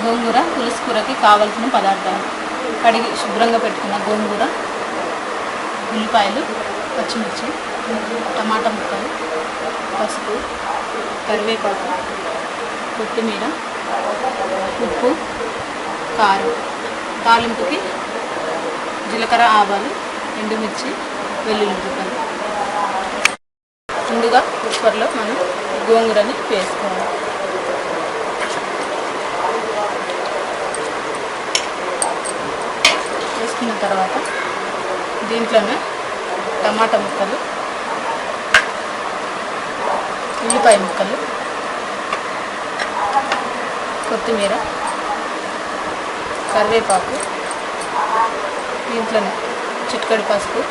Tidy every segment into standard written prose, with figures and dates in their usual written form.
గోంగూర పులుసు కూరకి కావాల్సిన పదార్థాలు: కడిగి శుభ్రంగా పెట్టుకున్న గోంగూర, ఉల్లిపాయలు, పచ్చిమిర్చి, టమాటా ముక్కలు, పసుపు, కరివేపాకు, కొత్తిమీర, ఉప్పు, కారం. తాలింపుకి జీలకర్ర, ఆవాలు, ఎండుమిర్చి, వెల్లుల్లి ముక్కలు. ముందుగా కుక్కర్లో మనం గోంగూరని వేసుకోవాలి. వేసుకున్న తర్వాత దీంట్లోనే టమాటా ముక్కలు, ఉల్లిపాయ ముక్కలు, కొత్తిమీర, కరివేపాకు, దీంట్లోనే చిటికెడు పసుపు,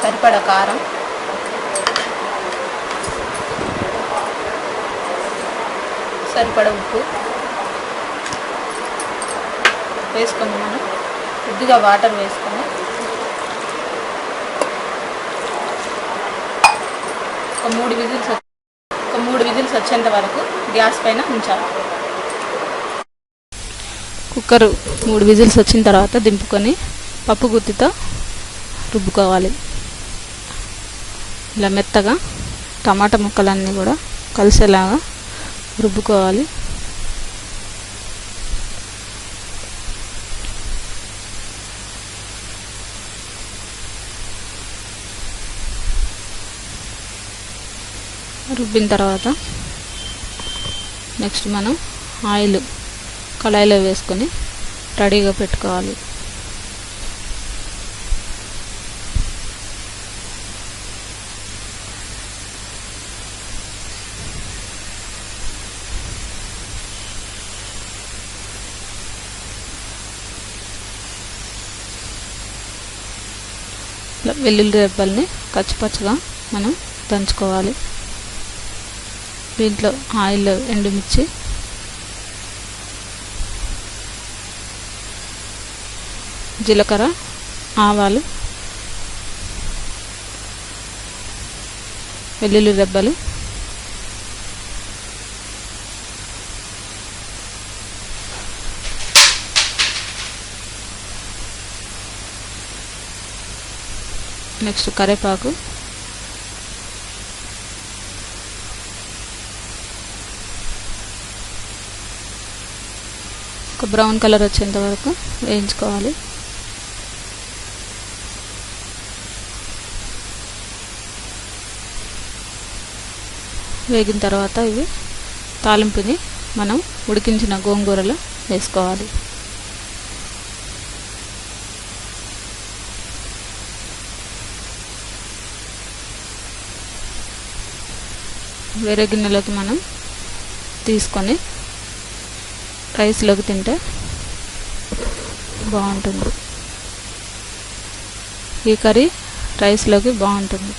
సరిపడా కారం, సరిపడా ఉప్పు వేసుకొని మనం కొద్దిగా వాటర్ వేసుకొని ఒక మూడు విజిల్స్ వచ్చేంత వరకు గ్యాస్ పైన ఉంచాలి. కుక్కరు 3 విజిల్స్ వచ్చిన తర్వాత దింపుకొని పప్పు గుత్తితో రుబ్బుకోవాలి. ఇలా మెత్తగా టమాటా ముక్కలన్నీ కూడా కలిసేలాగా రుబ్బుకోవాలి. రుబ్బిన తర్వాత నెక్స్ట్ మనం ఆయిల్ కళాయిలో వేసుకొని రెడీగా పెట్టుకోవాలి. వెల్లుల్లి రెబ్బల్ని కచ్చిపచ్చగా మనం దంచుకోవాలి. దీంట్లో ఆయిల్లో ఎండుమిర్చి, జీలకర్ర, ఆవాలు, వెల్లుల్లి రెబ్బలు, నెక్స్ట్ కరివేపాకు, ఒక బ్రౌన్ కలర్ వచ్చేంత వరకు వేయించుకోవాలి. వేగిన తర్వాత ఇవి తాలింపుని మనం ఉడికించిన గోంగూరలో వేసుకోవాలి. వేరే గిన్నెలోకి మనం తీసుకొని రైస్లోకి తింటే బాగుంటుంది. ఈ కర్రీ రైస్లోకి బాగుంటుంది.